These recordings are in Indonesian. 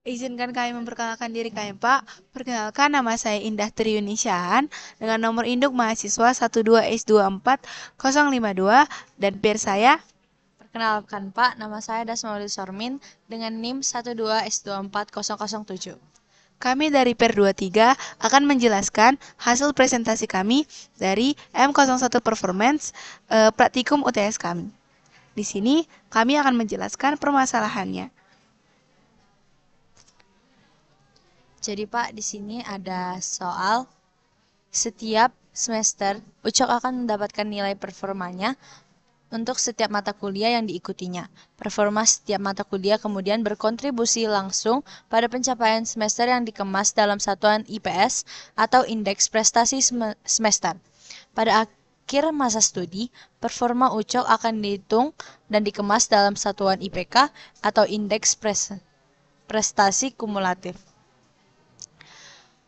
Izinkan kami memperkenalkan diri kami, Pak. Perkenalkan, nama saya Indah Triyunisyahan dengan nomor induk mahasiswa 12S24052 dan peer saya. Perkenalkan Pak, nama saya Dasmauli Sormin dengan NIM 12S24007. Kami dari peer 23 akan menjelaskan hasil presentasi kami dari M01 Performance praktikum UTS kami. Di sini kami akan menjelaskan permasalahannya. Jadi Pak, di sini ada soal setiap semester Ucok akan mendapatkan nilai performanya untuk setiap mata kuliah yang diikutinya. Performa setiap mata kuliah kemudian berkontribusi langsung pada pencapaian semester yang dikemas dalam satuan IPS atau Indeks Prestasi Semester. Pada akhir masa studi, performa Ucok akan dihitung dan dikemas dalam satuan IPK atau Indeks Prestasi Kumulatif.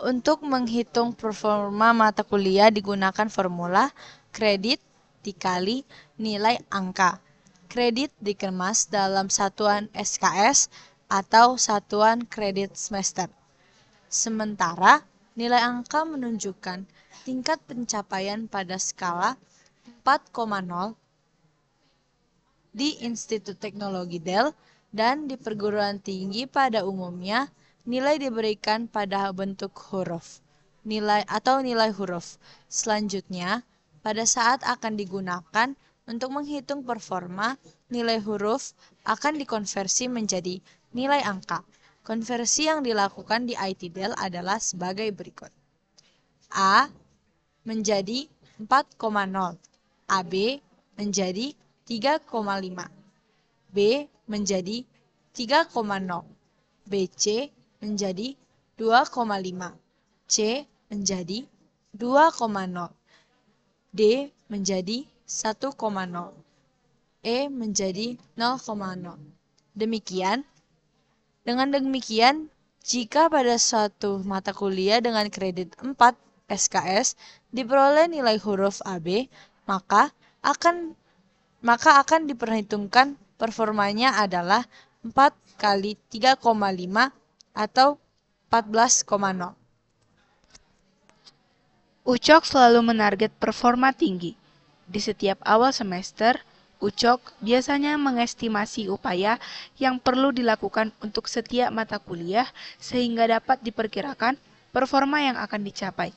Untuk menghitung performa mata kuliah digunakan formula kredit dikali nilai angka. Kredit dikemas dalam satuan SKS atau satuan kredit semester. Sementara nilai angka menunjukkan tingkat pencapaian pada skala 4,0 di Institut Teknologi Dell dan di perguruan tinggi pada umumnya nilai diberikan pada bentuk huruf, nilai huruf. Selanjutnya, pada saat akan digunakan untuk menghitung performa, nilai huruf akan dikonversi menjadi nilai angka. Konversi yang dilakukan di IT Dell adalah sebagai berikut. A menjadi 4,0, AB menjadi 3,5, B menjadi 3,0, BC menjadi 2,5, C menjadi 2,0, D menjadi 1,0, E menjadi 0,0. Dengan demikian, jika pada suatu mata kuliah dengan kredit 4 SKS diperoleh nilai huruf AB, maka akan diperhitungkan performanya adalah 4 kali 3,5 atau 14,0. Ucok selalu menarget performa tinggi. Di setiap awal semester, Ucok biasanya mengestimasi upaya yang perlu dilakukan untuk setiap mata kuliah sehingga dapat diperkirakan performa yang akan dicapai.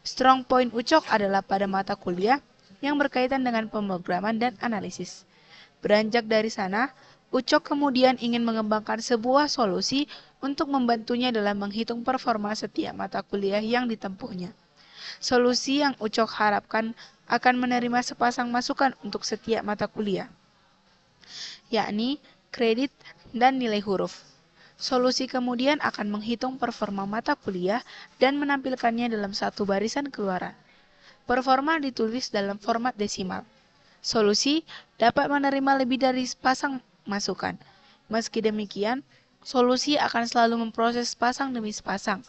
Strong point Ucok adalah pada mata kuliah yang berkaitan dengan pemrograman dan analisis. Beranjak dari sana, Ucok kemudian ingin mengembangkan sebuah solusi untuk membantunya dalam menghitung performa setiap mata kuliah yang ditempuhnya. Solusi yang Ucok harapkan akan menerima sepasang masukan untuk setiap mata kuliah, yakni kredit dan nilai huruf. Solusi kemudian akan menghitung performa mata kuliah dan menampilkannya dalam satu barisan keluaran. Performa ditulis dalam format desimal. Solusi dapat menerima lebih dari sepasang masukan. Meski demikian, solusi akan selalu memproses sepasang demi sepasang.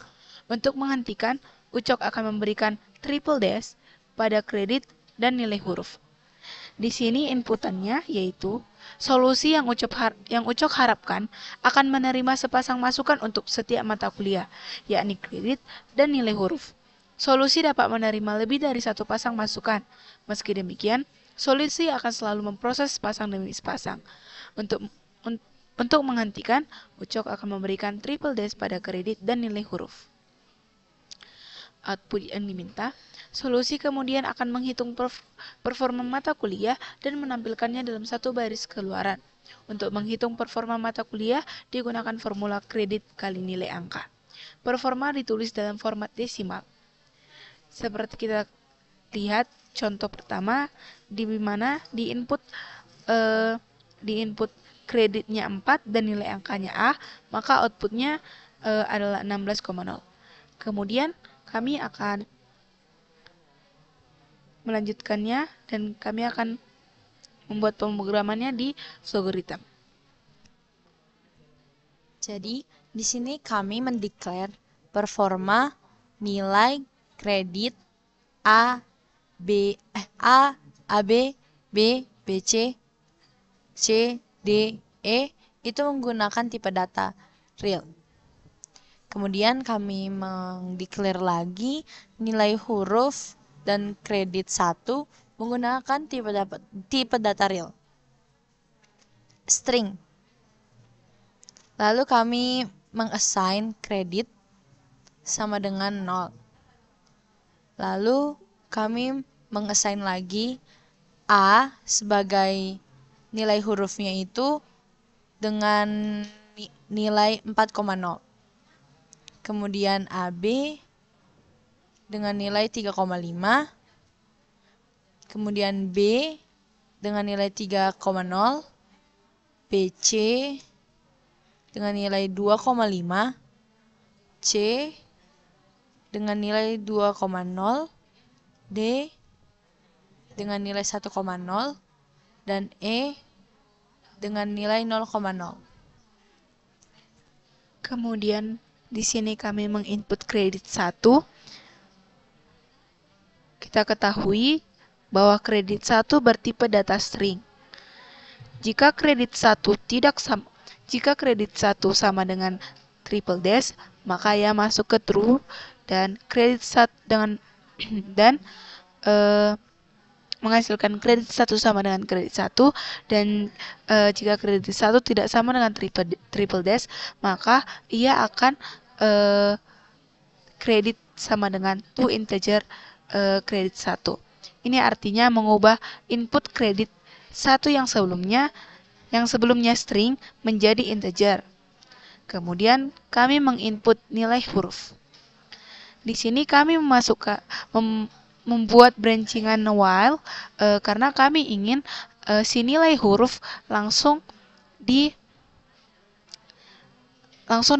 Untuk menghentikan, Ucok akan memberikan triple dash pada kredit dan nilai huruf. Di sini inputannya yaitu solusi yang Ucok harapkan akan menerima sepasang masukan untuk setiap mata kuliah, yakni kredit dan nilai huruf. Solusi dapat menerima lebih dari satu pasang masukan. Meski demikian, solusi akan selalu memproses sepasang demi sepasang. Untuk menghentikan, Ucok akan memberikan triple dash pada kredit dan nilai huruf. Output yang diminta, solusi kemudian akan menghitung performa mata kuliah dan menampilkannya dalam satu baris keluaran. Untuk menghitung performa mata kuliah, digunakan formula kredit kali nilai angka. Performa ditulis dalam format desimal. Seperti kita lihat contoh pertama, di mana di input kreditnya 4 dan nilai angkanya A, maka outputnya adalah 16,0. Kemudian kami akan melanjutkannya dan kami akan membuat pemrogramannya di Flowritam. Jadi, di sini kami mendeklar performa nilai kredit A, B, A, AB, B, BC, C, D, E itu menggunakan tipe data real. Kemudian kami mendeklar lagi nilai huruf dan kredit 1 menggunakan tipe data real, string. Lalu kami mengassign kredit sama dengan 0. Lalu kami mengassign lagi A sebagai nilai hurufnya itu dengan nilai 4,0. Kemudian AB dengan nilai 3,5. Kemudian B dengan nilai 3,0. BC dengan nilai 2,5. C dengan nilai 2,0. D dengan nilai 1,0. Dan E dengan nilai 0,0. Kemudian di sini kami menginput kredit 1. Kita ketahui bahwa kredit 1 bertipe data string. Jika kredit 1 sama dengan triple dash, maka ia masuk ke true, dan kredit 1 dengan dan menghasilkan kredit 1 sama dengan kredit 1, dan jika kredit 1 tidak sama dengan triple dash, maka ia akan kredit sama dengan to integer kredit 1. Ini artinya mengubah input kredit 1 yang sebelumnya string menjadi integer. Kemudian kami menginput nilai huruf. Di sini kami membuat brancingan while karena kami ingin si nilai huruf langsung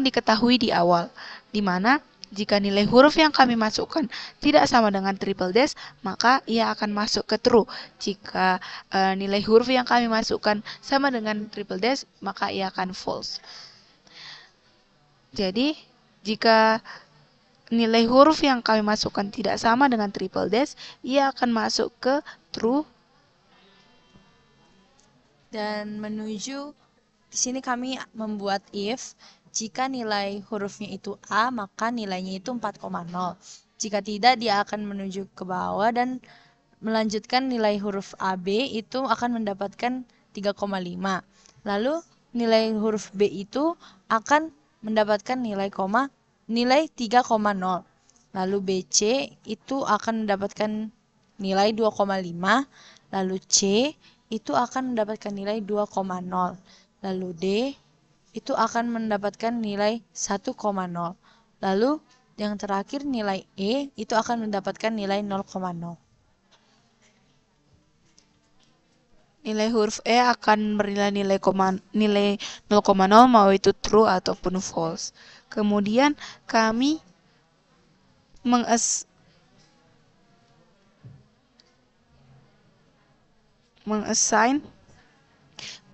diketahui di awal, di mana jika nilai huruf yang kami masukkan tidak sama dengan triple dash, maka ia akan masuk ke true. Jika nilai huruf yang kami masukkan sama dengan triple dash, maka ia akan false. Jadi, jika nilai huruf yang kami masukkan tidak sama dengan triple dash, ia akan masuk ke true. Dan menuju di sini kami membuat if jika nilai hurufnya itu A, maka nilainya itu 4,0. Jika tidak, dia akan menuju ke bawah dan melanjutkan nilai huruf AB itu akan mendapatkan 3,5. Lalu nilai huruf B itu akan mendapatkan nilai 3,0. Lalu BC itu akan mendapatkan nilai 2,5. Lalu C itu akan mendapatkan nilai 2,0. Lalu D itu akan mendapatkan nilai 1,0. Lalu yang terakhir nilai E itu akan mendapatkan nilai 0,0. Nilai huruf E akan bernilai nilai 0,0 mau itu true ataupun false. Kemudian kami mengassign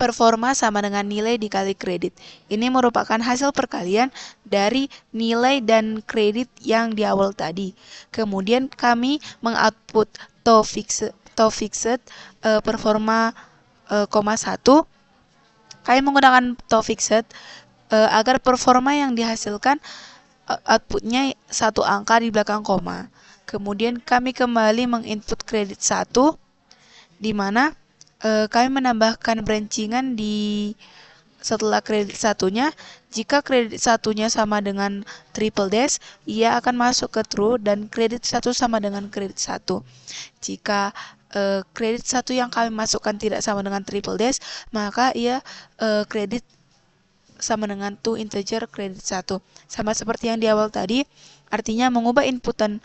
performa sama dengan nilai dikali kredit. Ini merupakan hasil perkalian dari nilai dan kredit yang di awal tadi. Kemudian kami mengoutput to fixed performa, 1. Kami menggunakan to fixed agar performa yang dihasilkan outputnya satu angka di belakang koma. Kemudian kami kembali menginput kredit 1, di mana kami menambahkan brancingan setelah kredit satunya. Jika kredit satunya sama dengan triple dash, ia akan masuk ke true dan kredit 1 sama dengan kredit 1. Jika kredit 1 yang kami masukkan tidak sama dengan triple dash, maka ia kredit sama dengan to integer kredit 1. Sama seperti yang di awal tadi, artinya mengubah inputan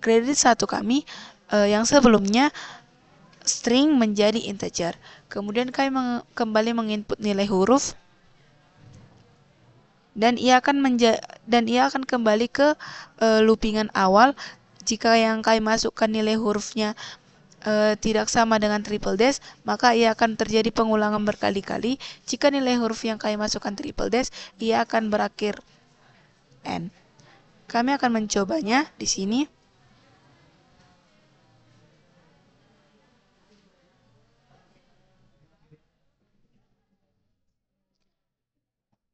kredit 1 kami yang sebelumnya string menjadi integer. Kemudian kami kembali menginput nilai huruf, dan ia akan kembali ke loopingan awal. Jika yang kami masukkan nilai hurufnya tidak sama dengan triple dash, maka ia akan terjadi pengulangan berkali-kali. Jika nilai huruf yang kami masukkan triple dash, ia akan berakhir n. Kami akan mencobanya di sini.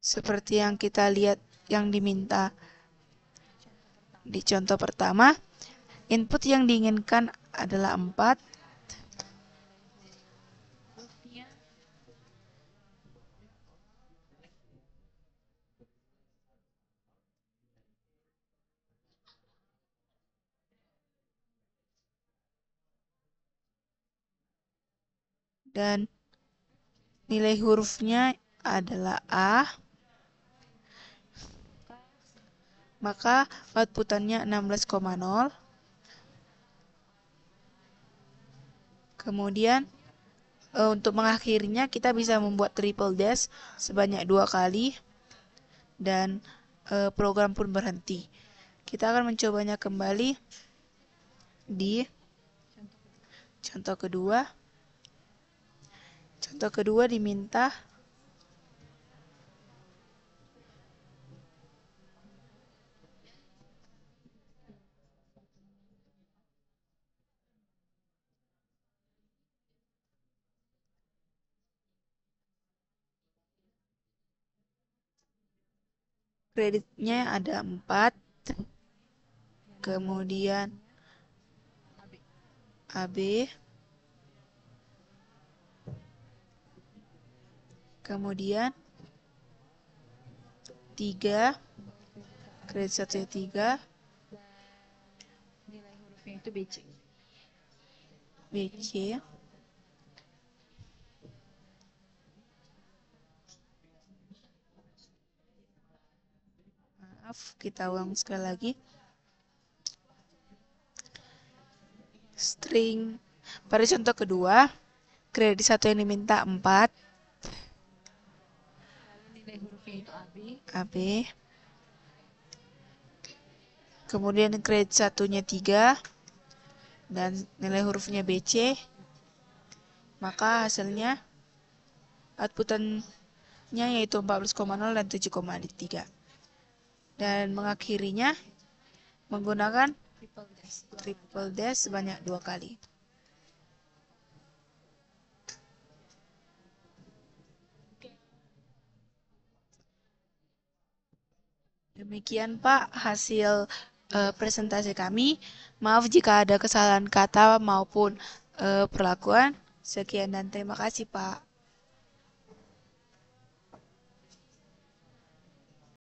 Seperti yang kita lihat yang diminta Di contoh pertama, input yang diinginkan adalah 4. Dan nilai hurufnya adalah A, maka outputannya 16,0. Kemudian untuk mengakhirinya kita bisa membuat triple dash sebanyak 2 kali dan program pun berhenti. Kita akan mencobanya kembali di contoh kedua. Contoh kedua diminta kreditnya ada 4, kemudian AB, kemudian 3, kredit satunya 3, Nilai hurufnya itu BC. BC, maaf, kita ulang sekali lagi. String pada contoh kedua, kredit satu yang diminta 4, Nilai hurufnya itu AB, kemudian kredit satunya 3, dan nilai hurufnya BC, maka hasilnya outputannya yaitu 14,0 dan 7,3. Dan mengakhirinya menggunakan triple dash sebanyak 2 kali. Demikian Pak hasil presentasi kami. Maaf jika ada kesalahan kata maupun perlakuan. Sekian dan terima kasih Pak.